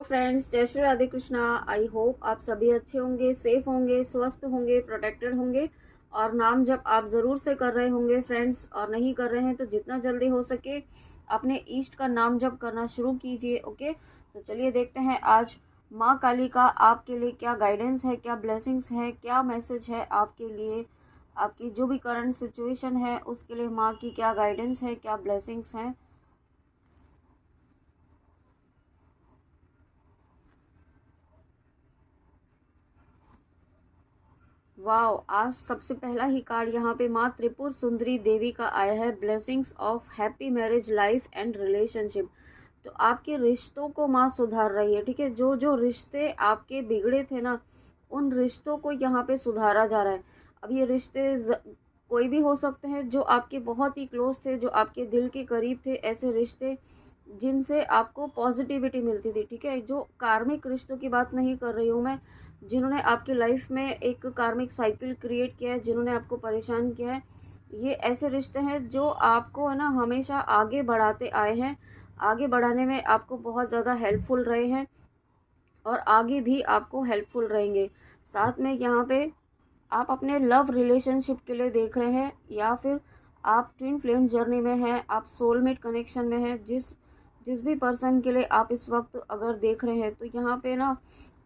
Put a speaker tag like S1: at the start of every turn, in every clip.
S1: Friends, जय Shri Radhe Krishna. I hope आप सभी अच्छे होंगे, सेफ होंगे, स्वस्थ होंगे, प्रोटेक्टेड होंगे और नाम जप आप ज़रूर से कर रहे होंगे फ्रेंड्स। और नहीं कर रहे हैं तो जितना जल्दी हो सके अपने ईष्ट का नाम जप करना शुरू कीजिए। ओके, तो चलिए देखते हैं आज माँ काली का आपके लिए क्या गाइडेंस है, क्या ब्लेसिंग्स है, क्या मैसेज है आपके लिए। आपकी जो भी करंट सिचुएशन है उसके लिए माँ की क्या गाइडेंस है, क्या ब्लेसिंग्स हैं। वाओ, आज सबसे पहला ही कार्ड यहाँ पे माँ त्रिपुर सुंदरी देवी का आया है, blessings of happy marriage life and relationship. तो आपके रिश्तों को माँ सुधार रही है। ठीक है, जो जो रिश्ते आपके बिगड़े थे ना, उन रिश्तों को यहाँ पे सुधारा जा रहा है। अब ये रिश्ते कोई भी हो सकते हैं, जो आपके बहुत ही क्लोज थे, जो आपके दिल के करीब थे, ऐसे रिश्ते जिनसे आपको पॉजिटिविटी मिलती थी। ठीक है, जो कार्मिक रिश्तों की बात नहीं कर रही हूँ मैं, जिन्होंने आपकी लाइफ में एक कार्मिक साइकिल क्रिएट किया है, जिन्होंने आपको परेशान किया है। ये ऐसे रिश्ते हैं जो आपको है ना हमेशा आगे बढ़ाते आए हैं, आगे बढ़ाने में आपको बहुत ज़्यादा हेल्पफुल रहे हैं और आगे भी आपको हेल्पफुल रहेंगे। साथ में यहाँ पे आप अपने लव रिलेशनशिप के लिए देख रहे हैं या फिर आप ट्विन फ्लेम जर्नी में हैं, आप सोलमेट कनेक्शन में हैं। जिस जिस भी पर्सन के लिए आप इस वक्त अगर देख रहे हैं, तो यहाँ पे ना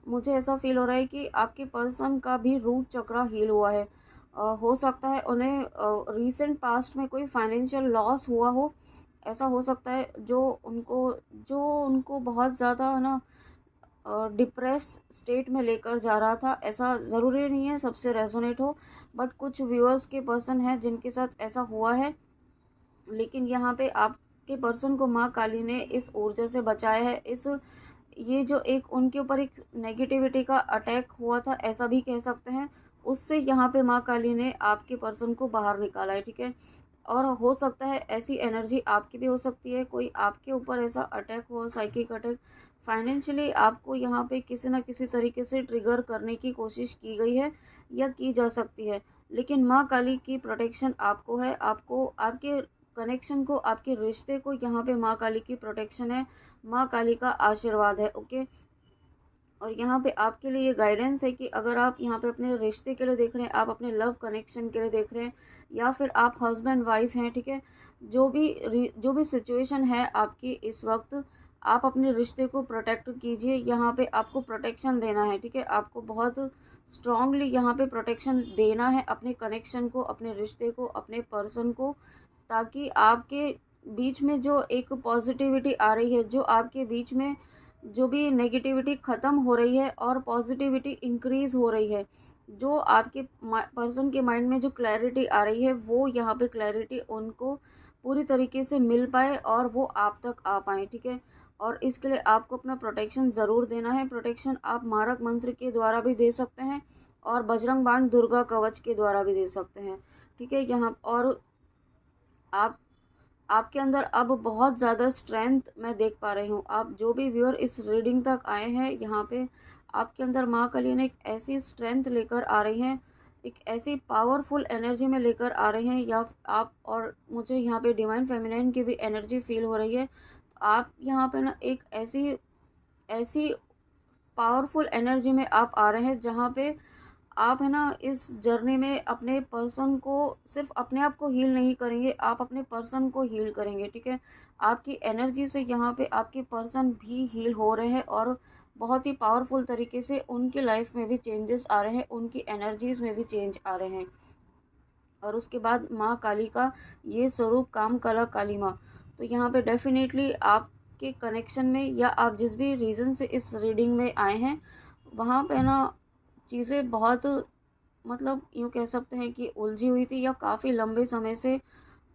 S1: मुझे ऐसा फील हो रहा है कि आपके पर्सन का भी रूट चक्र हील हुआ है। हो सकता है उन्हें रीसेंट पास्ट में कोई फाइनेंशियल लॉस हुआ हो। ऐसा हो सकता है जो उनको बहुत ज़्यादा ना डिप्रेस स्टेट में लेकर जा रहा था। ऐसा ज़रूरी नहीं है सबसे रेजोनेट हो, बट कुछ व्यूअर्स के पर्सन हैं जिनके साथ ऐसा हुआ है। लेकिन यहाँ पे आपके पर्सन को माँ काली ने इस ऊर्जा से बचाया है। इस ये जो एक उनके ऊपर एक नेगेटिविटी का अटैक हुआ था, ऐसा भी कह सकते हैं, उससे यहाँ पे माँ काली ने आपके पर्सन को बाहर निकाला है। ठीक है, और हो सकता है ऐसी एनर्जी आपकी भी हो सकती है, कोई आपके ऊपर ऐसा अटैक हुआ, साइकिक अटैक। फाइनेंशियली आपको यहाँ पे किसी न किसी तरीके से ट्रिगर करने की कोशिश की गई है या की जा सकती है। लेकिन माँ काली की प्रोटेक्शन आपको है, आपको आपके कनेक्शन को, आपके रिश्ते को यहाँ पे माँ काली की प्रोटेक्शन है, माँ काली का आशीर्वाद है। ओके, और यहाँ पे आपके लिए ये गाइडेंस है कि अगर आप यहाँ पे अपने रिश्ते के लिए देख रहे हैं, आप अपने लव कनेक्शन के लिए देख रहे हैं, या फिर आप हस्बैंड वाइफ हैं, ठीक है, जो भी सिचुएशन है आपकी इस वक्त, आप अपने रिश्ते को प्रोटेक्ट कीजिए। यहाँ पे आपको प्रोटेक्शन देना है। ठीक है, आपको बहुत स्ट्रांगली यहाँ पे प्रोटेक्शन देना है अपने कनेक्शन को, अपने रिश्ते को, अपने पर्सन को, ताकि आपके बीच में जो एक पॉजिटिविटी आ रही है, जो आपके बीच में जो भी नेगेटिविटी ख़त्म हो रही है और पॉजिटिविटी इंक्रीज़ हो रही है, जो आपके पर्सन के माइंड में जो क्लैरिटी आ रही है, वो यहाँ पे क्लैरिटी उनको पूरी तरीके से मिल पाए और वो आप तक आ पाए। ठीक है, और इसके लिए आपको अपना प्रोटेक्शन ज़रूर देना है। प्रोटेक्शन आप मारक मंत्र के द्वारा भी दे सकते हैं और बजरंग बाण, दुर्गा कवच के द्वारा भी दे सकते हैं। ठीक है, यहाँ और आप आपके अंदर अब बहुत ज़्यादा स्ट्रेंथ मैं देख पा रही हूँ। आप जो भी व्यूअर इस रीडिंग तक आए हैं, यहाँ पे आपके अंदर माँ काली ने एक ऐसी स्ट्रेंथ लेकर आ रही हैं, एक ऐसी पावरफुल एनर्जी में लेकर आ रहे हैं, या आप, और मुझे यहाँ पे डिवाइन फेमिनाइन की भी एनर्जी फील हो रही है। तो आप यहाँ पे ना एक ऐसी ऐसी पावरफुल एनर्जी में आप आ रहे हैं, जहाँ पे आप है ना इस जर्नी में अपने पर्सन को, सिर्फ अपने आप को हील नहीं करेंगे, आप अपने पर्सन को हील करेंगे। ठीक है, आपकी एनर्जी से यहाँ पे आपके पर्सन भी हील हो रहे हैं और बहुत ही पावरफुल तरीके से उनकी लाइफ में भी चेंजेस आ रहे हैं, उनकी एनर्जीज में भी चेंज आ रहे हैं। और उसके बाद माँ काली का ये स्वरूप काम कला काली माँ। तो यहाँ पे डेफिनेटली आपके कनेक्शन में, या आप जिस भी रीज़न से इस रीडिंग में आए हैं, वहाँ पे ना चीज़ें बहुत, मतलब यूँ कह सकते हैं कि उलझी हुई थी, या काफ़ी लंबे समय से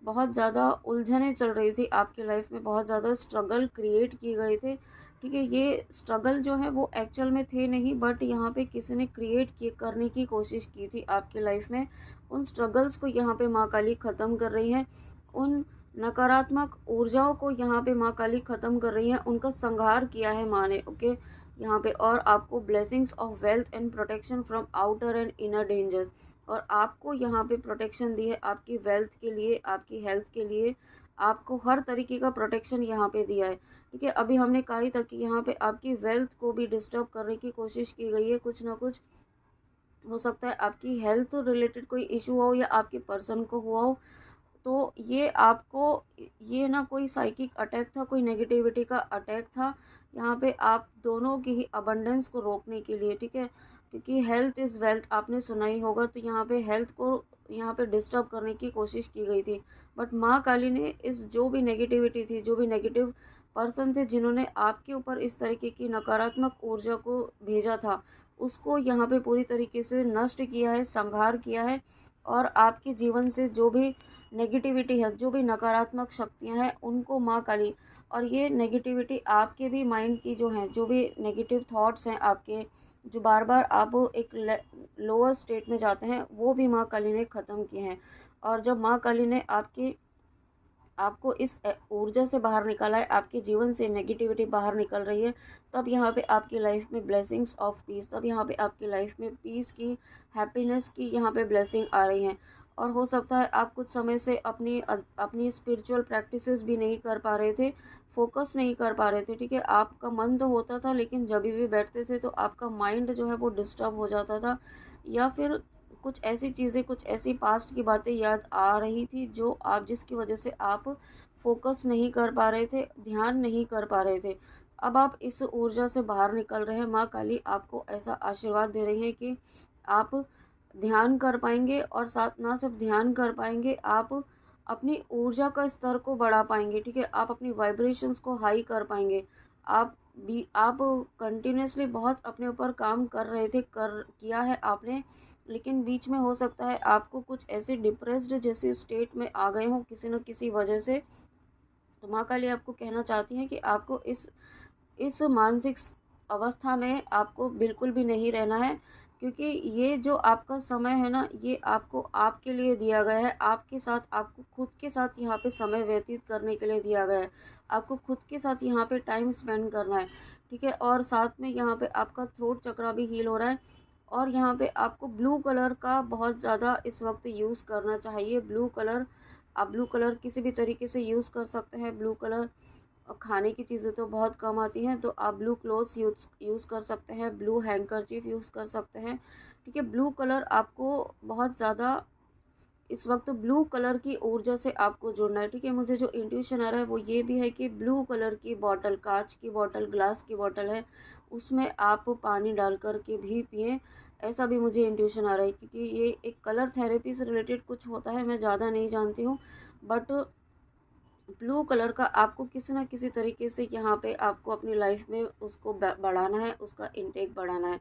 S1: बहुत ज़्यादा उलझनें चल रही थी आपकी लाइफ में, बहुत ज़्यादा स्ट्रगल क्रिएट किए गए थे। ठीक है, ये स्ट्रगल जो है वो एक्चुअल में थे नहीं, बट यहाँ पे किसी ने क्रिएट किए करने की कोशिश की थी आपकी लाइफ में। उन स्ट्रगल्स को यहाँ पे माँ काली ख़त्म कर रही हैं, उन नकारात्मक ऊर्जाओं को यहाँ पे माँ काली ख़त्म कर रही हैं, उनका संहार किया है माँ ने। ओके, यहाँ पे और आपको blessings of wealth and protection from outer and inner dangers, और आपको यहाँ पे प्रोटेक्शन दी है आपकी वेल्थ के लिए, आपकी हेल्थ के लिए, आपको हर तरीके का प्रोटेक्शन यहाँ पे दिया है। ठीक है। अभी हमने कहा ही था कि यहाँ पे आपकी वेल्थ को भी डिस्टर्ब करने की कोशिश की गई है। कुछ ना कुछ हो सकता है आपकी हेल्थ रिलेटेड कोई इशू हो या आपके पर्सन को हुआ हो। तो ये आपको, ये ना कोई साइकिक अटैक था, कोई नेगेटिविटी का अटैक था यहाँ पे आप दोनों की ही अबंडेंस को रोकने के लिए, ठीक है। क्योंकि हेल्थ इज़ वेल्थ आपने सुना ही होगा, तो यहाँ पे हेल्थ को यहाँ पे डिस्टर्ब करने की कोशिश की गई थी। बट माँ काली ने इस जो भी नेगेटिविटी थी, जो भी नेगेटिव पर्सन थे जिन्होंने आपके ऊपर इस तरीके की नकारात्मक ऊर्जा को भेजा था, उसको यहाँ पे पूरी तरीके से नष्ट किया है, संहार किया है। और आपके जीवन से जो भी नेगेटिविटी है, जो भी नकारात्मक शक्तियाँ हैं, उनको माँ काली, और ये नेगेटिविटी आपके भी माइंड की जो हैं, जो भी नेगेटिव थॉट्स हैं आपके, जो बार बार आप एक लोअर स्टेट में जाते हैं, वो भी माँ काली ने ख़त्म किए हैं। और जब माँ काली ने आपको इस ऊर्जा से बाहर निकाला है, आपके जीवन से नेगेटिविटी बाहर निकल रही है, तब यहाँ पे आपकी लाइफ में ब्लेसिंग्स ऑफ पीस, तब यहाँ पे आपकी लाइफ में पीस की, हैप्पीनेस की यहाँ पे ब्लेसिंग आ रही हैं। और हो सकता है आप कुछ समय से अपनी स्पिरिचुअल प्रैक्टिसेस भी नहीं कर पा रहे थे, फोकस नहीं कर पा रहे थे, ठीक है। आपका मन तो होता था, लेकिन जब भी बैठते थे तो आपका माइंड जो है वो डिस्टर्ब हो जाता था, या फिर कुछ ऐसी चीज़ें, कुछ ऐसी पास्ट की बातें याद आ रही थी जो आप, जिसकी वजह से आप फोकस नहीं कर पा रहे थे, ध्यान नहीं कर पा रहे थे। अब आप इस ऊर्जा से बाहर निकल रहे हैं। माँ काली आपको ऐसा आशीर्वाद दे रही है कि आप ध्यान कर पाएंगे, और साथ ना सिर्फ ध्यान कर पाएंगे, आप अपनी ऊर्जा का स्तर को बढ़ा पाएंगे, ठीक है। आप अपनी वाइब्रेशंस को हाई कर पाएंगे। आप कंटिन्यूसली बहुत अपने ऊपर काम कर रहे थे, कर किया है आपने, लेकिन बीच में हो सकता है आपको कुछ ऐसे डिप्रेस्ड जैसे स्टेट में आ गए हों किसी न किसी वजह से। तो माँ काली आपको कहना चाहती हैं कि आपको इस मानसिक अवस्था में आपको बिल्कुल भी नहीं रहना है, क्योंकि ये जो आपका समय है ना, ये आपको आपके लिए दिया गया है, आपके साथ, आपको खुद के साथ यहाँ पे समय व्यतीत करने के लिए दिया गया है। आपको खुद के साथ यहाँ पे टाइम स्पेंड करना है, ठीक है। और साथ में यहाँ पे आपका थ्रोट चक्रा भी हील हो रहा है। और यहाँ पे आपको ब्लू कलर का बहुत ज़्यादा इस वक्त यूज़ करना चाहिए। ब्लू कलर, आप ब्लू कलर किसी भी तरीके से यूज़ कर सकते हैं। ब्लू कलर, और खाने की चीज़ें तो बहुत कम आती हैं, तो आप ब्लू क्लोथ्स यूज़ कर सकते हैं, ब्लू हैंकरचीफ यूज़ कर सकते हैं, ठीक है। ब्लू कलर आपको बहुत ज़्यादा इस वक्त ब्लू कलर की ऊर्जा से आपको जुड़ना है, ठीक है। मुझे जो इंट्यूशन आ रहा है वो ये भी है कि ब्लू कलर की बॉटल, कांच की बॉटल, ग्लास की बॉटल है, उसमें आप पानी डाल कर के भी पिएँ, ऐसा भी मुझे इंट्यूशन आ रहा है। क्योंकि ये एक कलर थेरेपी से रिलेटेड कुछ होता है, मैं ज़्यादा नहीं जानती हूँ, बट ब्लू कलर का आपको किसी न किसी तरीके से यहाँ पे आपको अपनी लाइफ में उसको बढ़ाना है, उसका इनटेक बढ़ाना है।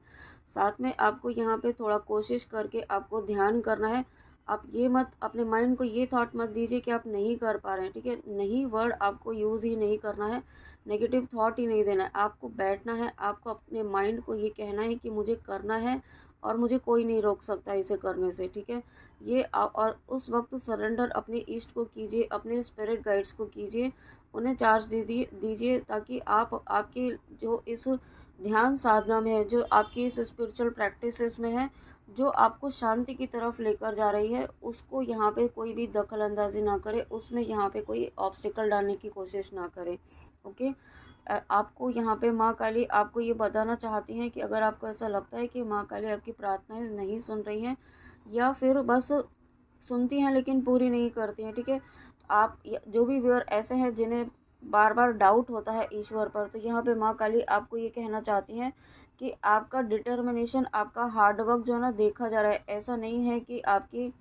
S1: साथ में आपको यहाँ पे थोड़ा कोशिश करके आपको ध्यान करना है। आप ये मत, अपने माइंड को ये थॉट मत दीजिए कि आप नहीं कर पा रहे हैं, ठीक है। नहीं वर्ड आपको यूज़ ही नहीं करना है, नेगेटिव थॉट ही नहीं देना है। आपको बैठना है, आपको अपने माइंड को ये कहना है कि मुझे करना है और मुझे कोई नहीं रोक सकता इसे करने से, ठीक है। और उस वक्त सरेंडर अपने ईस्ट को कीजिए, अपने स्पिरिट गाइड्स को कीजिए, उन्हें चार्ज दीजिए, ताकि आप, आपकी जो इस ध्यान साधना में है, जो आपकी इस स्पिरिचुअल प्रैक्टिसेस में है, जो आपको शांति की तरफ लेकर जा रही है, उसको यहाँ पे कोई भी दखल अंदाजी ना करे, उसमें यहाँ पे कोई ऑब्स्टिकल डालने की कोशिश ना करे, ओके। आपको यहाँ पे माँ काली आपको ये बताना चाहती हैं कि अगर आपको ऐसा लगता है कि माँ काली आपकी प्रार्थनाएं नहीं सुन रही हैं, या फिर बस सुनती हैं लेकिन पूरी नहीं करती हैं, ठीक है। आप जो भी व्यूअर ऐसे हैं जिन्हें बार बार डाउट होता है ईश्वर पर, तो यहाँ पे माँ काली आपको ये कहना चाहती हैं कि आपका डिटर्मिनेशन, आपका हार्ड वर्क जो है ना देखा जा रहा है। ऐसा नहीं है कि आपकी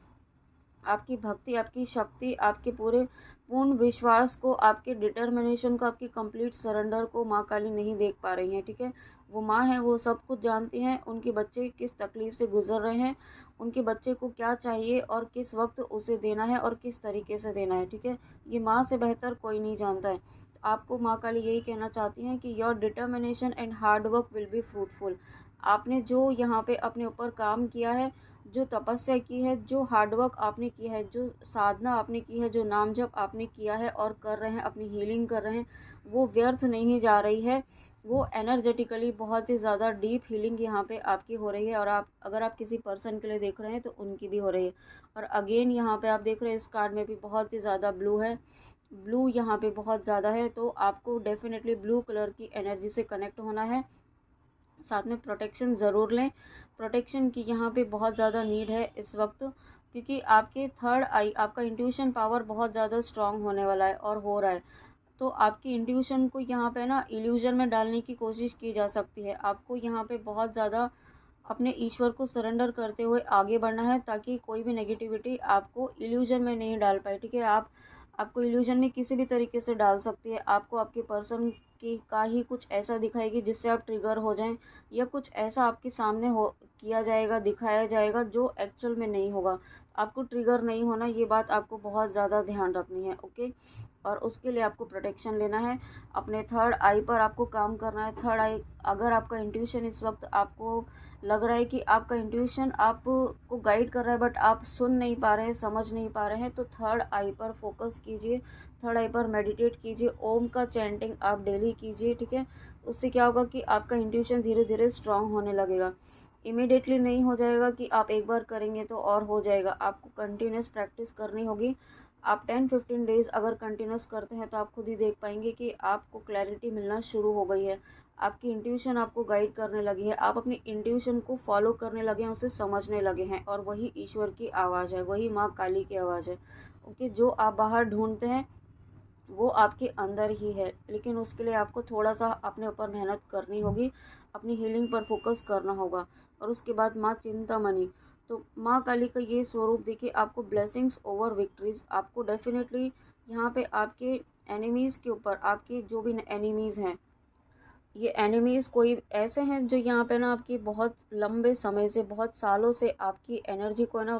S1: आपकी भक्ति, आपकी शक्ति, आपके पूरे पूर्ण विश्वास को, आपके डिटर्मिनेशन को, आपकी कंप्लीट सरेंडर को माँ काली नहीं देख पा रही हैं, ठीक है। वो माँ है, वो सब कुछ जानती हैं, उनके बच्चे किस तकलीफ़ से गुजर रहे हैं, उनके बच्चे को क्या चाहिए और किस वक्त उसे देना है और किस तरीके से देना है, ठीक है। ये माँ से बेहतर कोई नहीं जानता है। आपको माँ काली यही कहना चाहती हैं कि your determination and hard work will be fruitful. आपने जो यहाँ पे अपने ऊपर काम किया है, जो तपस्या की है, जो हार्डवर्क आपने किया है, जो साधना आपने की है, जो नाम जप आपने किया है और कर रहे हैं, अपनी हीलिंग कर रहे हैं, वो व्यर्थ नहीं जा रही है। वो एनर्जेटिकली बहुत ही ज़्यादा डीप हीलिंग यहाँ पे आपकी हो रही है। और आप, अगर आप किसी पर्सन के लिए देख रहे हैं तो उनकी भी हो रही है। और अगेन यहाँ पे आप देख रहे हैं इस कार्ड में भी बहुत ही ज़्यादा ब्लू है, ब्लू यहाँ पे बहुत ज़्यादा है, तो आपको डेफिनेटली ब्लू कलर की एनर्जी से कनेक्ट होना है। साथ में प्रोटेक्शन ज़रूर लें। प्रोटेक्शन की यहाँ पे बहुत ज़्यादा नीड है इस वक्त, क्योंकि आपके थर्ड आई, आपका इंट्यूशन पावर बहुत ज़्यादा स्ट्रांग होने वाला है और हो रहा है। तो आपकी इंट्यूशन को यहाँ पे ना इल्यूजन में डालने की कोशिश की जा सकती है। आपको यहाँ पे बहुत ज़्यादा अपने ईश्वर को सरेंडर करते हुए आगे बढ़ना है, ताकि कोई भी नेगेटिविटी आपको इल्यूजन में नहीं डाल पाए। ठीक है, आपको इल्यूजन में किसी भी तरीके से डाल सकती है। आपको आपके पर्सन की का ही कुछ ऐसा दिखाएगी जिससे आप ट्रिगर हो जाएं, या कुछ ऐसा आपके सामने हो किया जाएगा, दिखाया जाएगा जो एक्चुअल में नहीं होगा। आपको ट्रिगर नहीं होना, ये बात आपको बहुत ज़्यादा ध्यान रखनी है। ओके, और उसके लिए आपको प्रोटेक्शन लेना है। अपने थर्ड आई पर आपको काम करना है। थर्ड आई, अगर आपका इंट्यूशन इस वक्त आपको लग रहा है कि आपका इंट्यूशन आपको गाइड कर रहा है बट आप सुन नहीं पा रहे हैं, समझ नहीं पा रहे हैं, तो थर्ड आई पर फोकस कीजिए। थर्ड आई पर मेडिटेट कीजिए। ओम का चैंटिंग आप डेली कीजिए। ठीक है, उससे क्या होगा कि आपका इंट्यूशन धीरे धीरे स्ट्रांग होने लगेगा। इमीडिएटली नहीं हो जाएगा कि आप एक बार करेंगे तो और हो जाएगा। आपको कंटिन्यूस प्रैक्टिस करनी होगी। आप 10-15 डेज़ अगर कंटिन्यूस करते हैं तो आप खुद ही देख पाएंगे कि आपको क्लैरिटी मिलना शुरू हो गई है। आपकी इंट्यूशन आपको गाइड करने लगी है। आप अपनी इंट्यूशन को फॉलो करने लगे हैं, उसे समझने लगे हैं, और वही ईश्वर की आवाज़ है, वही माँ काली की आवाज़ है। ओके, जो आप बाहर ढूंढते हैं वो आपके अंदर ही है, लेकिन उसके लिए आपको थोड़ा सा अपने ऊपर मेहनत करनी होगी, अपनी हीलिंग पर फोकस करना होगा। और उसके बाद माँ चिंतामणि, तो माँ काली का ये स्वरूप देखिए, आपको ब्लेसिंग्स ओवर विक्ट्रीज, आपको डेफिनेटली यहाँ पे आपके एनिमीज़ के ऊपर, आपके जो भी एनिमीज़ हैं, ये एनिमीज़ कोई ऐसे हैं जो यहाँ पे ना आपकी बहुत लंबे समय से, बहुत सालों से आपकी एनर्जी को ना,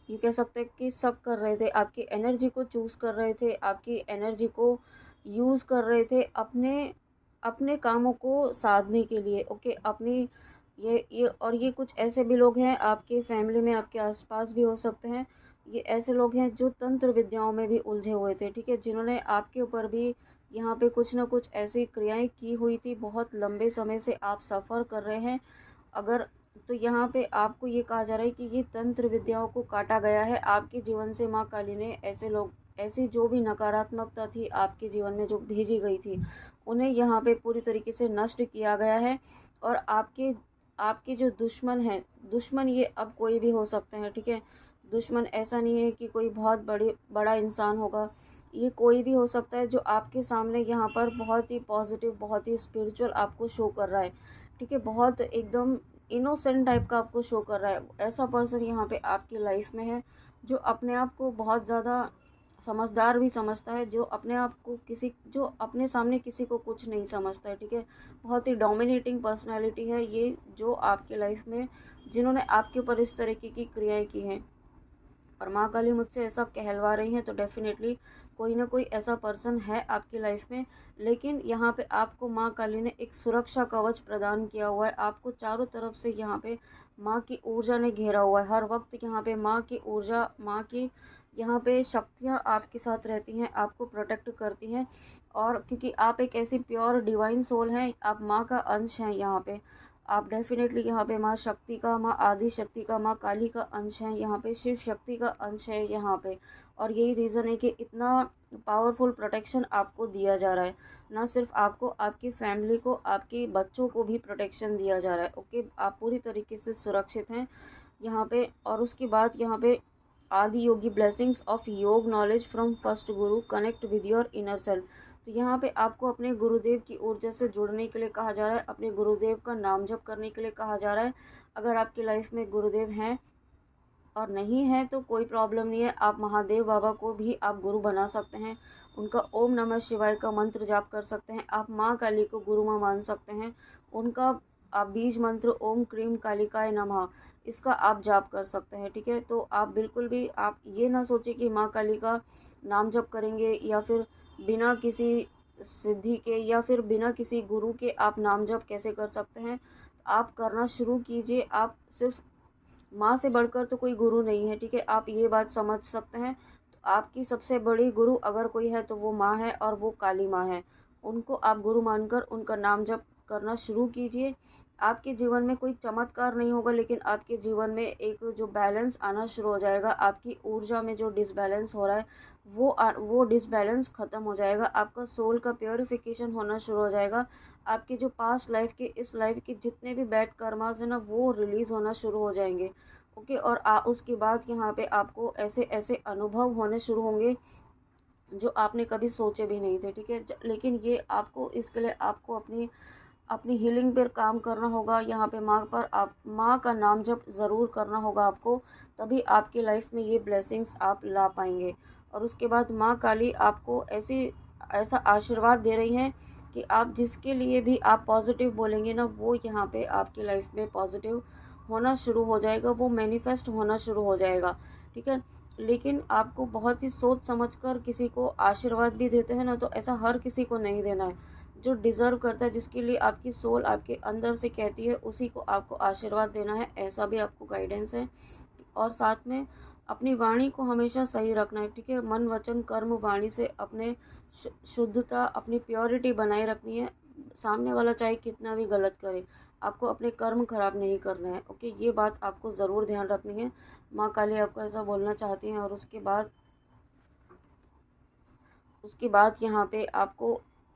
S1: ये कह सकते हैं कि सक कर रहे थे, आपकी एनर्जी को चूज़ कर रहे थे, आपकी एनर्जी को यूज़ कर रहे थे अपने अपने कामों को साधने के लिए। ओके, अपनी ये और ये कुछ ऐसे भी लोग हैं आपके फैमिली में, आपके आसपास भी हो सकते हैं। ये ऐसे लोग हैं जो तंत्र विद्याओं में भी उलझे हुए थे। ठीक है, जिन्होंने आपके ऊपर भी यहाँ पे कुछ ना कुछ ऐसी क्रियाएं की हुई थी। बहुत लंबे समय से आप सफ़र कर रहे हैं अगर, तो यहाँ पे आपको ये कहा जा रहा है कि ये तंत्र विद्याओं को काटा गया है आपके जीवन से। माँ काली ने ऐसे लोग, ऐसी जो भी नकारात्मकता थी आपके जीवन में जो भेजी गई थी, उन्हें यहाँ पे पूरी तरीके से नष्ट किया गया है। और आपके आपके जो दुश्मन हैं, दुश्मन ये अब कोई भी हो सकते हैं। ठीक है, दुश्मन ऐसा नहीं है कि कोई बहुत बड़ा इंसान होगा, ये कोई भी हो सकता है जो आपके सामने यहाँ पर बहुत ही पॉजिटिव, बहुत ही स्पिरिचुअल आपको शो कर रहा है। ठीक है, बहुत एकदम इनोसेंट टाइप का आपको शो कर रहा है। ऐसा पर्सन यहाँ पे आपकी लाइफ में है जो अपने आप को बहुत ज़्यादा समझदार भी समझता है, जो अपने आप को जो अपने सामने किसी को कुछ नहीं समझता है। ठीक है, बहुत ही डोमिनेटिंग पर्सनालिटी है ये, जो आपकी लाइफ में, जिन्होंने आपके ऊपर इस तरीके की क्रियाएं की हैं। और माँ काली मुझसे ऐसा कहलवा रही हैं, तो डेफिनेटली कोई ना कोई ऐसा पर्सन है आपकी लाइफ में। लेकिन यहाँ पे आपको माँ काली ने एक सुरक्षा कवच प्रदान किया हुआ है। आपको चारों तरफ से यहाँ पे माँ की ऊर्जा ने घेरा हुआ है। हर वक्त यहाँ पे माँ की ऊर्जा, माँ की यहाँ पे शक्तियाँ आपके साथ रहती हैं, आपको प्रोटेक्ट करती हैं। और क्योंकि आप एक ऐसी प्योर डिवाइन सोल हैं, आप माँ का अंश हैं यहाँ पे, आप डेफिनेटली यहाँ पे माँ शक्ति का, माँ आदि शक्ति का, माँ काली का अंश है, यहाँ पे शिव शक्ति का अंश है यहाँ पे। और यही रीज़न है कि इतना पावरफुल प्रोटेक्शन आपको दिया जा रहा है। ना सिर्फ आपको, आपकी फैमिली को, आपके बच्चों को भी प्रोटेक्शन दिया जा रहा है। ओके, आप पूरी तरीके से सुरक्षित हैं यहाँ पे। और उसके बाद यहाँ पे आदि योगी ब्लेसिंग्स ऑफ योग knowledge from first Guru connect with your inner self. तो यहाँ पे आपको अपने गुरुदेव की ऊर्जा से जुड़ने के लिए कहा जा रहा है, अपने गुरुदेव का नाम जप करने के लिए कहा जा रहा है। अगर आपकी लाइफ में गुरुदेव हैं और नहीं है तो कोई प्रॉब्लम नहीं है, आप महादेव बाबा को भी आप गुरु बना सकते हैं। उनका ओम नमः शिवाय का मंत्र जाप कर सकते हैं। आप माँ काली को गुरु माँ मान सकते हैं। उनका आप बीज मंत्र ओम क्रीम कालिकाय नमः, इसका आप जाप कर सकते हैं। ठीक है, तो आप बिल्कुल भी आप ये ना सोचें कि माँ काली का नाम जप करेंगे या फिर बिना किसी सिद्धि के या फिर बिना किसी गुरु के आप नाम जप कैसे कर सकते हैं। आप करना शुरू कीजिए। आप सिर्फ, माँ से बढ़कर तो कोई गुरु नहीं है। ठीक है, आप ये बात समझ सकते हैं। तो आपकी सबसे बड़ी गुरु अगर कोई है तो वो माँ है, और वो काली माँ है। उनको आप गुरु मानकर उनका नाम जप करना शुरू कीजिए। आपके जीवन में कोई चमत्कार नहीं होगा, लेकिन आपके जीवन में एक जो बैलेंस आना शुरू हो जाएगा। आपकी ऊर्जा में जो डिसबैलेंस हो रहा है वो डिसबैलेंस ख़त्म हो जाएगा। आपका सोल का प्योरिफिकेशन होना शुरू हो जाएगा। आपके जो पास्ट लाइफ के इस लाइफ के जितने भी बैड कर्मास है ना, वो रिलीज़ होना शुरू हो जाएंगे। ओके, और उसके बाद यहाँ पे आपको ऐसे ऐसे अनुभव होने शुरू होंगे जो आपने कभी सोचे भी नहीं थे। ठीक है, लेकिन ये आपको इसके लिए आपको अपनी अपनी हीलिंग पर काम करना होगा। यहाँ पे माँ पर आप माँ का नाम जप ज़रूर करना होगा आपको, तभी आपकी लाइफ में ये ब्लेसिंग्स आप ला पाएंगे। और उसके बाद माँ काली आपको ऐसा आशीर्वाद दे रही हैं कि आप जिसके लिए भी आप पॉजिटिव बोलेंगे ना, वो यहाँ पे आपकी लाइफ में पॉजिटिव होना शुरू हो जाएगा, वो मैनिफेस्ट होना शुरू हो जाएगा। ठीक है, लेकिन आपको बहुत ही सोच समझकर किसी को आशीर्वाद भी देते हैं ना, तो ऐसा हर किसी को नहीं देना है। जो डिज़र्व करता है, जिसके लिए आपकी सोल आपके अंदर से कहती है, उसी को आपको आशीर्वाद देना है। ऐसा भी आपको गाइडेंस है। और साथ में अपनी वाणी को हमेशा सही रखना है। ठीक है, मन वचन कर्म वाणी से अपने शुद्धता, अपनी प्योरिटी बनाए रखनी है। सामने वाला चाहे कितना भी गलत करे, आपको अपने कर्म खराब नहीं करना है। ओके, ये बात आपको ज़रूर ध्यान रखनी है। माँ काली आपको ऐसा बोलना चाहती हैं। और उसके बाद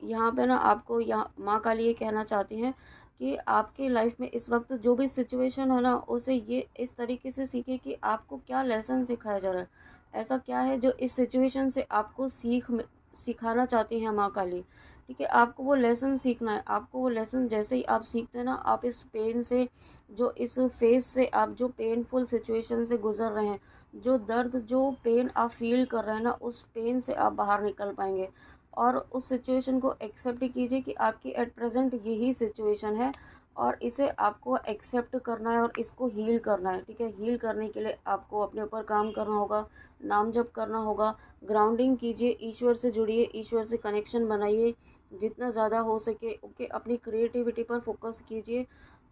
S1: यहाँ पे ना आपको यहाँ माँ काली ये कहना चाहती हैं कि आपके लाइफ में इस वक्त जो भी सिचुएशन है ना, उसे ये इस तरीके से सीखे कि आपको क्या लेसन सिखाया जा रहा है। ऐसा क्या है जो इस सिचुएशन से आपको सिखाना चाहती हैं माँ काली। ठीक है, आपको वो लेसन सीखना है। आपको वो लेसन जैसे ही आप सीखते हैं ना, आप इस पेन से, जो इस फेज से, आप जो पेनफुल सिचुएशन से गुजर रहे हैं, जो दर्द, जो पेन आप फील कर रहे हैं ना, उस पेन से आप बाहर निकल पाएंगे। और उस सिचुएशन को एक्सेप्ट कीजिए कि आपकी एट प्रेजेंट यही सिचुएशन है, और इसे आपको एक्सेप्ट करना है और इसको हील करना है। ठीक है, हील करने के लिए आपको अपने ऊपर काम करना होगा, नाम जप करना होगा, ग्राउंडिंग कीजिए, ईश्वर से जुड़िए, ईश्वर से कनेक्शन बनाइए जितना ज़्यादा हो सके। ओके, अपनी क्रिएटिविटी पर फोकस कीजिए,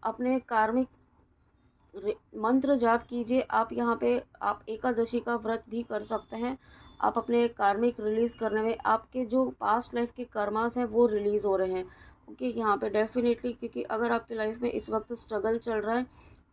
S1: अपने कार्मिक मंत्र जाप कीजिए। आप यहाँ पे आप एकादशी का व्रत भी कर सकते हैं। आप अपने कार्मिक रिलीज़ करने में, आपके जो पास्ट लाइफ के कर्मास हैं वो रिलीज़ हो रहे हैं। ओके, यहाँ पे डेफिनेटली, क्योंकि अगर आपकी लाइफ में इस वक्त स्ट्रगल चल रहा है,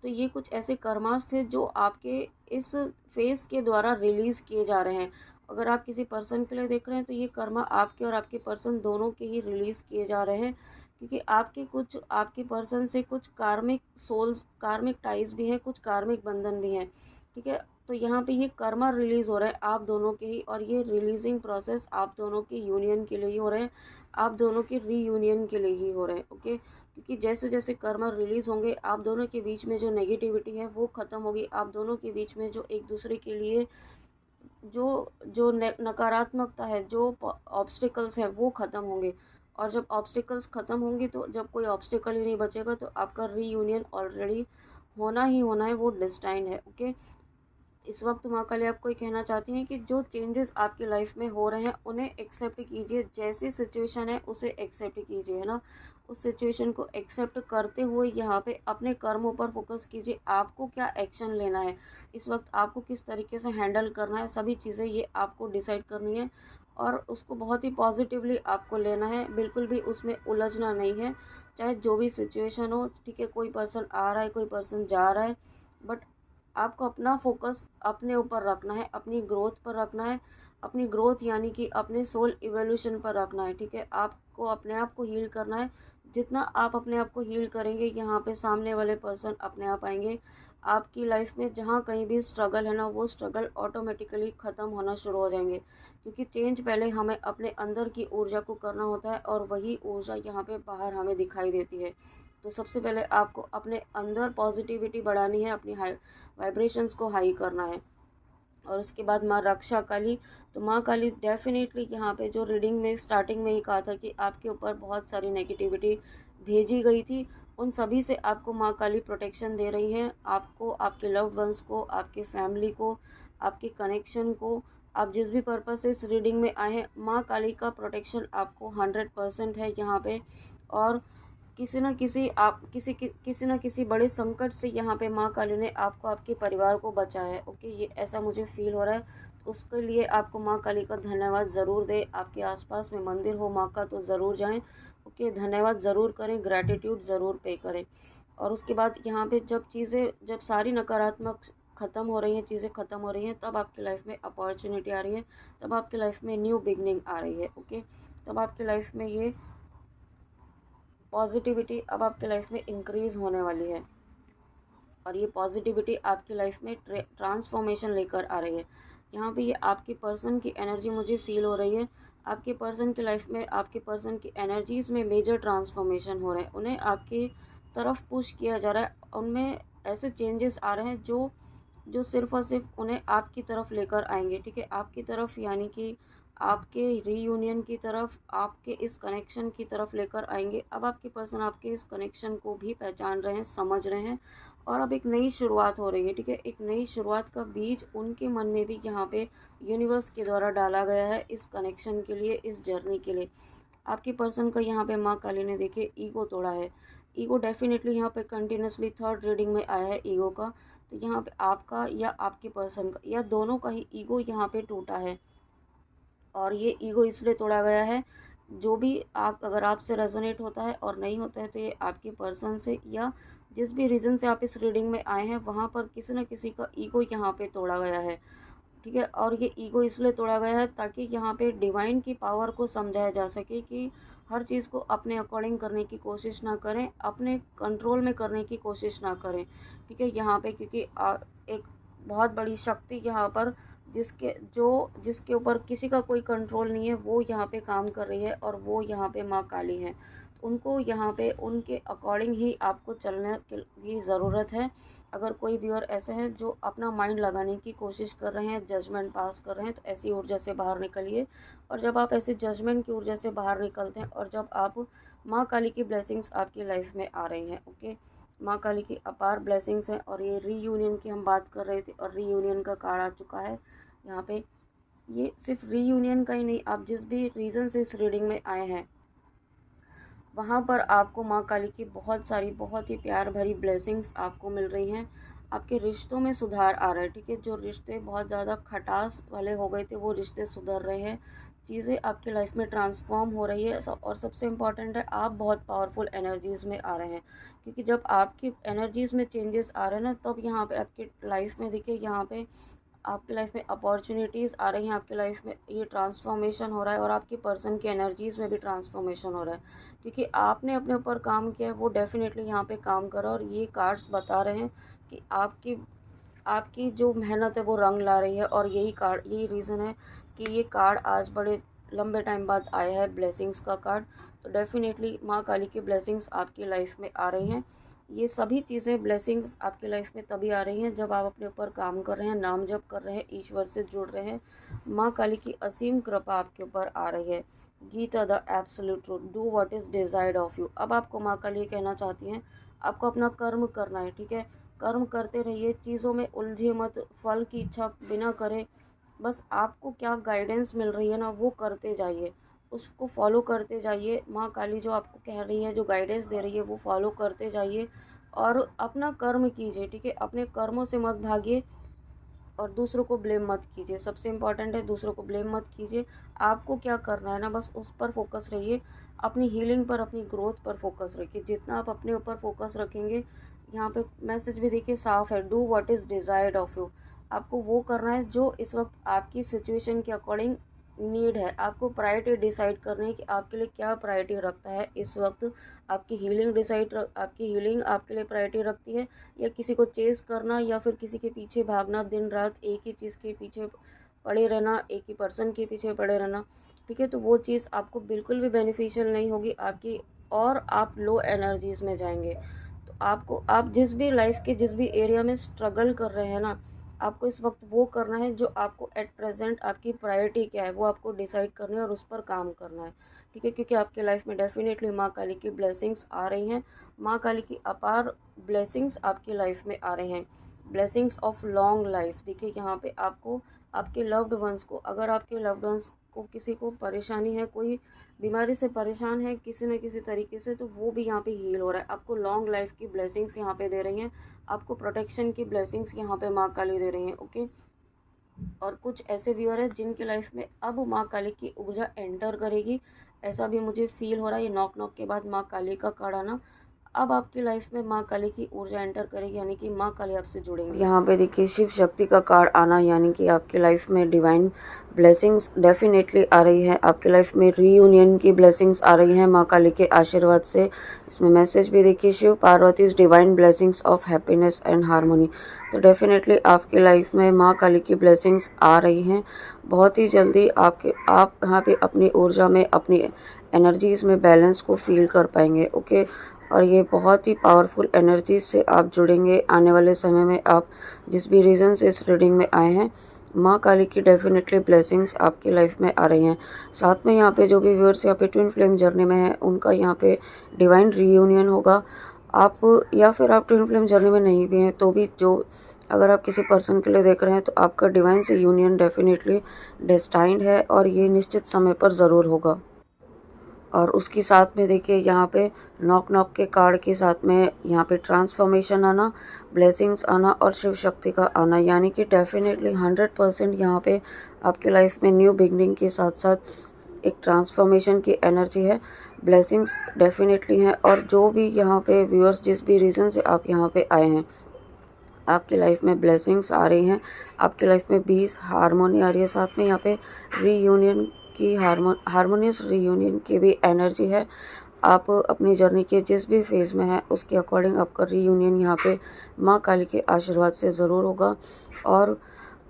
S1: तो ये कुछ ऐसे कर्मास थे जो आपके इस फेस के द्वारा रिलीज़ किए जा रहे हैं। अगर आप किसी पर्सन के लिए देख रहे हैं, तो ये कर्मा आपके और आपके पर्सन दोनों के ही रिलीज़ किए जा रहे हैं। क्योंकि आपके पर्सन से कुछ कार्मिक टाइज भी हैं, कुछ कार्मिक बंधन भी हैं। ठीक है, तो यहाँ पे ये कर्मा रिलीज़ हो रहा है आप दोनों के ही, और ये रिलीजिंग प्रोसेस आप दोनों के यूनियन के लिए ही हो रहे हैं, आप दोनों के रीयूनियन के लिए ही हो रहे हैं। ओके, क्योंकि जैसे जैसे कर्मा रिलीज़ होंगे, आप दोनों के बीच में जो नेगेटिविटी है वो ख़त्म होगी। आप दोनों के बीच में जो एक दूसरे के लिए जो जो नकारात्मकता है, जो ऑब्स्टिकल्स हैं, वो ख़त्म होंगे। और जब ऑब्स्टिकल्स ख़त्म होंगे, तो जब कोई ऑब्स्टिकल ही नहीं बचेगा, तो आपका रीयूनियन ऑलरेडी होना ही होना है, वो डेस्टाइन्ड है। ओके, इस वक्त माँ काली आपको ये कहना चाहती हैं कि जो चेंजेस आपकी लाइफ में हो रहे हैं, उन्हें एक्सेप्ट कीजिए। जैसी सिचुएशन है उसे एक्सेप्ट कीजिए, है ना। उस सिचुएशन को एक्सेप्ट करते हुए यहाँ पे अपने कर्मों पर फोकस कीजिए। आपको क्या एक्शन लेना है इस वक्त, आपको किस तरीके से हैंडल करना है, सभी चीज़ें ये आपको डिसाइड करनी है। और उसको बहुत ही पॉजिटिवली आपको लेना है, बिल्कुल भी उसमें उलझना नहीं है, चाहे जो भी सिचुएशन हो। ठीक है, कोई पर्सन आ रहा है, कोई पर्सन जा रहा है, बट आपको अपना फोकस अपने ऊपर रखना है, अपनी ग्रोथ पर रखना है। अपनी ग्रोथ यानी कि अपने सोल इवोल्यूशन पर रखना है। ठीक है, आपको अपने आप को हील करना है। जितना आप अपने आप को हील करेंगे, यहाँ पे सामने वाले पर्सन अपने आप आएंगे आपकी लाइफ में। जहाँ कहीं भी स्ट्रगल है ना, वो स्ट्रगल ऑटोमेटिकली ख़त्म होना शुरू हो जाएंगे। क्योंकि चेंज पहले हमें अपने अंदर की ऊर्जा को करना होता है, और वही ऊर्जा यहाँ पे बाहर हमें दिखाई देती है। तो सबसे पहले आपको अपने अंदर पॉजिटिविटी बढ़ानी है, अपनी हाई वाइब्रेशंस को हाई करना है। और उसके बाद माँ रक्षा काली, तो माँ काली डेफिनेटली यहाँ पे जो रीडिंग में स्टार्टिंग में ही कहा था कि आपके ऊपर बहुत सारी नेगेटिविटी भेजी गई थी, उन सभी से आपको माँ काली प्रोटेक्शन दे रही हैं। आपको, आपके लव्ड वंस को, आपके फैमिली को, आपके कनेक्शन को, आप जिस भी पर्पस से इस रीडिंग में आए हैं, माँ काली का प्रोटेक्शन आपको 100% है यहाँ पे। और किसी न किसी बड़े संकट से यहाँ पे माँ काली ने आपको, आपके परिवार को बचाया है। ओके, ये ऐसा मुझे फील हो रहा है। उसके लिए आपको माँ काली का धन्यवाद ज़रूर दें। आपके आसपास में मंदिर हो माँ का, तो ज़रूर जाएं। ओके, धन्यवाद ज़रूर करें, ग्रैटिट्यूड ज़रूर पे करें। और उसके बाद यहाँ पे जब सारी नकारात्मक ख़त्म हो रही हैं, चीज़ें ख़त्म हो रही हैं, तब आपकी लाइफ में अपॉर्चुनिटी आ रही है, तब आपकी लाइफ में न्यू बिगनिंग आ रही है। ओके, तब आपकी लाइफ में ये पॉजिटिविटी अब आपकी लाइफ में इंक्रीज़ होने वाली है, और ये पॉजिटिविटी आपकी लाइफ में ट्रांसफॉर्मेशन लेकर आ रही है। यहाँ पे ये आपकी पर्सन की एनर्जी मुझे फील हो रही है। आपके पर्सन की लाइफ में आपके पर्सन की एनर्जीज़ में मेजर ट्रांसफॉर्मेशन हो रहे हैं, उन्हें आपकी तरफ पुश किया जा रहा है, उनमें ऐसे चेंजेस आ रहे हैं जो जो सिर्फ़ और सिर्फ उन्हें आपकी तरफ लेकर आएंगे। ठीक है, आपकी तरफ, यानी कि आपके रीयूनियन की तरफ, आपके इस कनेक्शन की तरफ लेकर आएंगे। अब आपके पर्सन आपके इस कनेक्शन को भी पहचान रहे हैं, समझ रहे हैं, और अब एक नई शुरुआत हो रही है। ठीक है, एक नई शुरुआत का बीज उनके मन में भी यहाँ पे यूनिवर्स के द्वारा डाला गया है, इस कनेक्शन के लिए, इस जर्नी के लिए। आपके पर्सन का यहाँ पे माँ काली ने देखिए ईगो तोड़ा है। ईगो डेफिनेटली यहाँ पे कंटिन्यूसली थर्ड रीडिंग में आया है ईगो का। तो यहाँ पे आपका या आपके पर्सन का या दोनों का ही ईगो यहाँ पे टूटा है, और ये ईगो इसलिए तोड़ा गया है, जो भी आप, अगर आपसे रेजोनेट होता है और नहीं होता है, तो ये आपके पर्सन से या जिस भी रीज़न से आप इस रीडिंग में आए हैं, वहाँ पर किसी न किसी का ईगो यहाँ पे तोड़ा गया है। ठीक है, और ये ईगो इसलिए तोड़ा गया है ताकि यहाँ पे डिवाइन की पावर को समझाया जा सके कि हर चीज़ को अपने अकॉर्डिंग करने की कोशिश ना करें, अपने कंट्रोल में करने की कोशिश ना करें। ठीक है, यहाँ पे क्योंकि एक बहुत बड़ी शक्ति यहाँ पर, जिसके ऊपर किसी का कोई कंट्रोल नहीं है, वो यहाँ पे काम कर रही है, और वो यहाँ पे माँ काली है। उनको यहाँ पे उनके अकॉर्डिंग ही आपको चलने की ज़रूरत है। अगर कोई व्यूअर ऐसे हैं जो अपना माइंड लगाने की कोशिश कर रहे हैं, जजमेंट पास कर रहे हैं, तो ऐसी ऊर्जा से बाहर निकलिए। और जब आप ऐसे जजमेंट की ऊर्जा से बाहर निकलते हैं, और जब आप, माँ काली की ब्लेसिंग्स आपकी लाइफ में आ रही हैं। ओके, माँ काली की अपार ब्लेसिंग्स हैं, और ये रीयूनियन की हम बात कर रहे थे, और रीयूनियन का कार्ड आ चुका है यहाँ पे। ये सिर्फ रीयूनियन का ही नहीं, आप जिस भी रीज़न से इस रीडिंग में आए हैं, वहाँ पर आपको माँ काली की बहुत सारी, बहुत ही प्यार भरी ब्लेसिंग्स आपको मिल रही हैं। आपके रिश्तों में सुधार आ रहा है। ठीक है, जो रिश्ते बहुत ज़्यादा खटास वाले हो गए थे, वो रिश्ते सुधर रहे हैं। चीज़ें आपकी लाइफ में ट्रांसफॉर्म हो रही है, और सबसे इम्पॉर्टेंट है, आप बहुत पावरफुल एनर्जीज़ में आ रहे हैं। क्योंकि जब आपकी एनर्जीज़ में चेंजेस आ रहे हैं ना, तब यहाँ पे आपकी लाइफ में, देखिए यहाँ पे आपकी लाइफ में अपॉर्चुनिटीज़ आ रही हैं, आपकी लाइफ में ये ट्रांसफॉर्मेशन हो रहा है, और आपकी पर्सन की एनर्जीज़ में भी ट्रांसफॉर्मेशन हो रहा है। क्योंकि आपने अपने ऊपर काम किया है, वो डेफिनेटली यहाँ पे काम करा, और ये कार्ड्स बता रहे हैं कि आपकी आपकी जो मेहनत है वो रंग ला रही है। और यही रीज़न है कि ये कार्ड आज बड़े लंबे टाइम बाद आया है, ब्लेसिंग्स का कार्ड। तो डेफिनेटली माँ काली की ब्लेसिंग्स आपकी लाइफ में आ रही हैं। ये सभी चीज़ें, ब्लेसिंग्स आपकी लाइफ में तभी आ रही हैं जब आप अपने ऊपर काम कर रहे हैं, नाम जप कर रहे हैं, ईश्वर से जुड़ रहे हैं। माँ काली की असीम कृपा आपके ऊपर आ रही है। Gita the absolute truth, do what is desired of you. अब आपको माँ काली कहना चाहती हैं, आपको अपना कर्म करना है। ठीक है, कर्म करते रहिए, चीज़ों में उलझे मत, फल की इच्छा बिना करे, बस आपको क्या गाइडेंस मिल रही है ना, वो करते जाइए, उसको फॉलो करते जाइए। माँ काली जो आपको कह रही है, जो गाइडेंस दे रही है, वो फॉलो करते जाइए, और अपना कर्म कीजिए। ठीक है, अपने कर्मों से मत भागिए, और दूसरों को ब्लेम मत कीजिए। सबसे इम्पॉर्टेंट है, दूसरों को ब्लेम मत कीजिए। आपको क्या करना है ना, बस उस पर फोकस रहिए, अपनी हीलिंग पर, अपनी ग्रोथ पर फोकस रखिए। जितना आप अपने ऊपर फोकस रखेंगे, यहाँ पे मैसेज भी देखिए साफ है, do what is desired of you. आपको वो करना है जो इस वक्त आपकी सिचुएशन के अकॉर्डिंग नीड है। आपको प्रायोरिटी डिसाइड करनी है कि आपके लिए क्या प्रायोरिटी रखता है इस वक्त। आपकी हीलिंग आपके लिए प्रायोरिटी रखती है, या किसी को चेस करना, या फिर किसी के पीछे भागना, दिन रात एक ही चीज़ के पीछे पड़े रहना, एक ही पर्सन के पीछे पड़े रहना। ठीक है, तो वो चीज़ आपको बिल्कुल भी बेनिफिशियल नहीं होगी आपकी, और आप लो एनर्जीज़ में जाएंगे। तो आप जिस भी लाइफ के जिस भी एरिया में स्ट्रगल कर रहे हैं ना, आपको इस वक्त वो करना है जो आपको एट प्रेजेंट, आपकी प्रायोरिटी क्या है वो आपको डिसाइड करना है, और उस पर काम करना है। ठीक है, क्योंकि आपके लाइफ में डेफिनेटली माँ काली की ब्लेसिंग्स आ रही हैं। माँ काली की अपार ब्लेसिंग्स आपकी लाइफ में आ रहे हैं, ब्लेसिंग्स ऑफ लॉन्ग लाइफ। देखिए यहाँ पे आपको, आपके लव्ड वंस को, अगर आपके लव्ड वंस को किसी को परेशानी है, कोई बीमारी से परेशान है किसी न किसी तरीके से, तो वो भी यहाँ पे हील हो रहा है। आपको लॉन्ग लाइफ की ब्लेसिंग्स यहाँ पे दे रही हैं, आपको प्रोटेक्शन की ब्लेसिंग्स यहाँ पे माँ काली दे रही हैं। ओके, और कुछ ऐसे व्यूअर हैं जिनकी लाइफ में अब माँ काली की ऊर्जा एंटर करेगी। ऐसा भी मुझे फील हो रहा है। ये नॉक नॉक के बाद माँ काली का कार्ड आना, अब आपकी लाइफ में माँ काली की ऊर्जा एंटर करेगी, यानी कि माँ काली आपसे जुड़ेंगी। यहाँ पे देखिए शिव शक्ति का कार्ड आना, यानी कि आपकी लाइफ में डिवाइन ब्लेसिंग्स डेफिनेटली आ रही है। आपकी लाइफ में रीयूनियन की ब्लेसिंग्स आ रही हैं माँ काली के आशीर्वाद से। इसमें मैसेज भी देखिए, Shiv Parvati divine blessings of happiness and harmony. तो डेफिनेटली आपकी लाइफ में माँ काली की ब्लेसिंग्स आ रही हैं। बहुत ही जल्दी आप यहाँ पे अपनी ऊर्जा में, अपनी एनर्जीज में बैलेंस को फील कर पाएंगे। ओके, और ये बहुत ही पावरफुल एनर्जी से आप जुड़ेंगे आने वाले समय में। आप जिस भी रीज़न से इस रीडिंग में आए हैं, माँ काली की डेफिनेटली ब्लेसिंग्स आपकी लाइफ में आ रही हैं। साथ में यहाँ पे जो भी व्यूअर्स यहाँ पे ट्विन फ्लेम जर्नी में हैं, उनका यहाँ पे डिवाइन रीयूनियन होगा। आप या फिर आप ट्विन फ्लेम जर्नी में नहीं भी हैं तो भी, जो अगर आप किसी पर्सन के लिए देख रहे हैं तो आपका डिवाइन से यूनियन डेफिनेटली डेस्टाइंड है और ये निश्चित समय पर ज़रूर होगा। और उसके साथ में देखिए यहाँ पे नॉक नॉक के कार्ड के साथ में यहाँ पे ट्रांसफॉर्मेशन आना, ब्लेसिंग्स आना और शिव शक्ति का आना, यानी कि डेफिनेटली 100% यहाँ पे आपके लाइफ में न्यू बिगनिंग के साथ साथ एक ट्रांसफॉर्मेशन की एनर्जी है। ब्लेसिंग्स डेफिनेटली हैं। और जो भी यहाँ पे व्यूअर्स जिस भी रीज़न से आप यहाँ पे आए हैं, आपकी लाइफ में ब्लेसिंग्स आ रही हैं, आपकी लाइफ में पीस, हारमोनी आ रही है। साथ में यहाँ पे रीयूनियन की हारमोनियस रीयूनियन की भी एनर्जी है। आप अपनी जर्नी के जिस भी फेज़ में हैं उसके अकॉर्डिंग आपका रीयूनियन यहाँ पे माँ काली के आशीर्वाद से ज़रूर होगा। और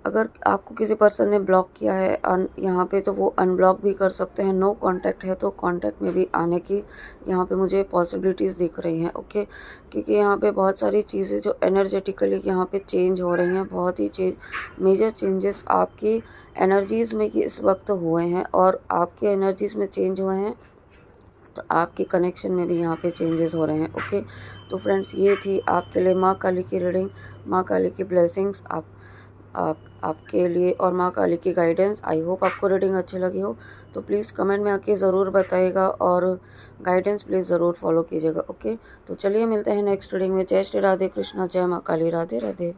S1: अगर आपको किसी पर्सन ने ब्लॉक किया है यहाँ पे, तो वो अनब्लॉक भी कर सकते हैं। नो कांटेक्ट है तो कांटेक्ट में भी आने की यहाँ पे मुझे पॉसिबिलिटीज़ दिख रही हैं। ओके, क्योंकि यहाँ पे बहुत सारी चीज़ें जो एनर्जेटिकली यहाँ पे चेंज हो रही हैं, बहुत ही मेजर चेंजेस आपकी एनर्जीज़ में इस वक्त हुए हैं। और आपके एनर्जीज़ में चेंज हुए हैं तो आपके कनेक्शन में भी यहाँ पे चेंजेस हो रहे हैं। ओके, तो फ्रेंड्स ये थी आपके लिए माँ काली की रीडिंग, माँ काली की ब्लेसिंग्स आपके लिए और माँ काली की गाइडेंस। आई होप आपको रीडिंग अच्छी लगी हो, तो प्लीज़ कमेंट में आके ज़रूर बताइएगा और गाइडेंस प्लीज़ ज़रूर फॉलो कीजिएगा। ओके, तो चलिए मिलते हैं नेक्स्ट रीडिंग में। जय श्री राधे कृष्णा, जय माँ काली, राधे राधे।